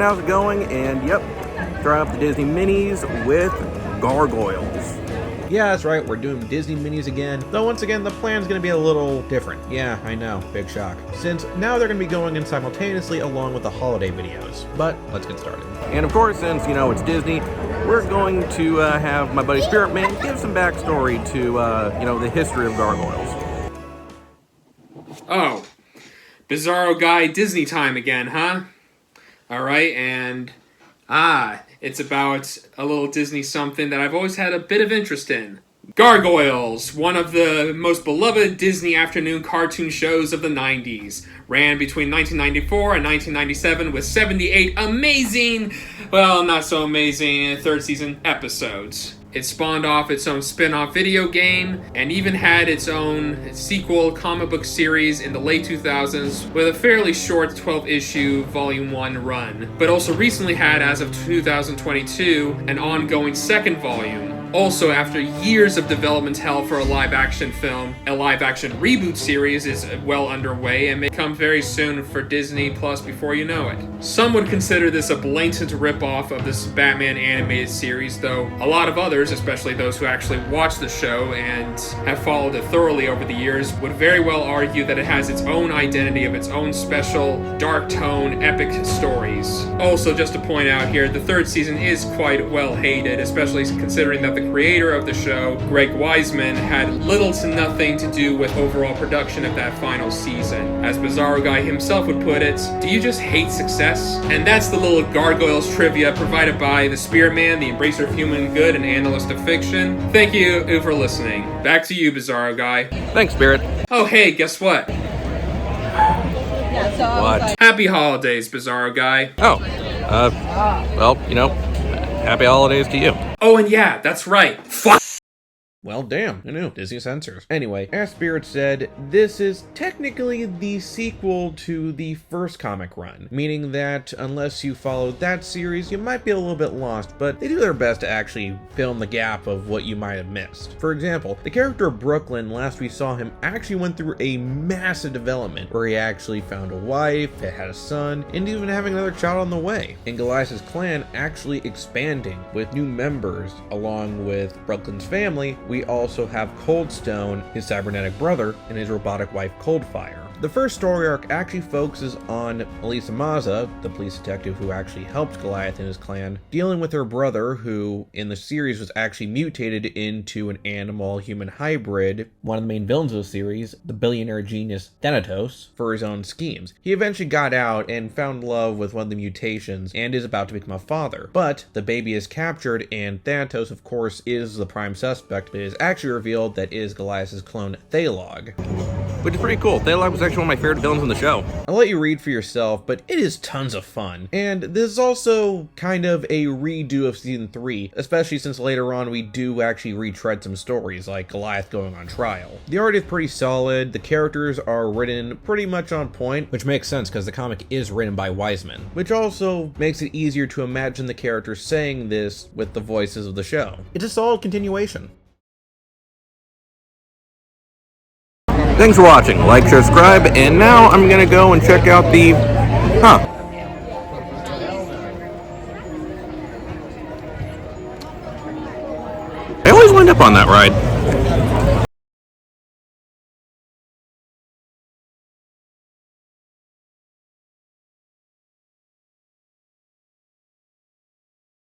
how's it going? And yep, trying out the Disney minis with Gargoyles. Yeah, that's right, we're doing Disney minis again, though once again the plan's gonna be a little different. Yeah, I know, big shock. Since now they're gonna be going in simultaneously along with the holiday videos. But let's get started. And of course, since, it's Disney, we're going to have my buddy Spirit Man give some backstory to, the history of Gargoyles. Oh, Bizarroguy Disney time again, huh? Alright, and... it's about a little Disney something that I've always had a bit of interest in. Gargoyles, one of the most beloved Disney afternoon cartoon shows of the 90s. Ran between 1994 and 1997 with 78 amazing, well, not so amazing, third season episodes. It spawned off its own spin-off video game, and even had its own sequel comic book series in the late 2000s with a fairly short 12-issue Volume 1 run, but also recently had, as of 2022, an ongoing second volume. Also, after years of development hell for a live-action film, a live-action reboot series is well underway and may come very soon for Disney Plus before you know it. Some would consider this a blatant rip-off of this Batman animated series, though a lot of others, especially those who actually watch the show and have followed it thoroughly over the years, would very well argue that it has its own identity of its own special, dark tone, epic stories. Also, just to point out here, the third season is quite well hated, especially considering that the creator of the show, Greg Weisman, had little to nothing to do with overall production of that final season. As Bizarroguy himself would put it, do you just hate success? And that's the little Gargoyles trivia provided by the Spirit Man, the embracer of human good and analyst of fiction. Thank you for listening. Back to you, Bizarroguy. Thanks, Spirit. Oh hey, guess what? What? Happy holidays, Bizarroguy. Oh, happy holidays to you. Oh, and yeah, that's right. Fuck! Well, damn, I knew. Disney censors. Anyway, as Spirit said, this is technically the sequel to the first comic run, meaning that unless you followed that series, you might be a little bit lost, but they do their best to actually fill in the gap of what you might have missed. For example, the character of Brooklyn, last we saw him, actually went through a massive development where he actually found a wife, had a son, and even having another child on the way. And Goliath's clan actually expanding with new members along with Brooklyn's family. We also have Coldstone, his cybernetic brother, and his robotic wife Coldfire. The first story arc actually focuses on Elisa Maza, the police detective who actually helps Goliath and his clan, dealing with her brother who, in the series, was actually mutated into an animal-human hybrid, one of the main villains of the series, the billionaire genius Thanatos, for his own schemes. He eventually got out and found love with one of the mutations and is about to become a father, but the baby is captured and Thanatos, of course, is the prime suspect, but it is actually revealed that it is Goliath's clone Thalog. Which is pretty cool. Thalog was actually one of my favorite villains in the show. I'll let you read for yourself, but it is tons of fun. And this is also kind of a redo of Season 3, especially since later on we do actually retread some stories, like Goliath going on trial. The art is pretty solid, the characters are written pretty much on point, which makes sense because the comic is written by Weisman, which also makes it easier to imagine the characters saying this with the voices of the show. It's a solid continuation. Thanks for watching. Like, share, subscribe, and now I'm gonna go and check out the... I always wind up on that ride.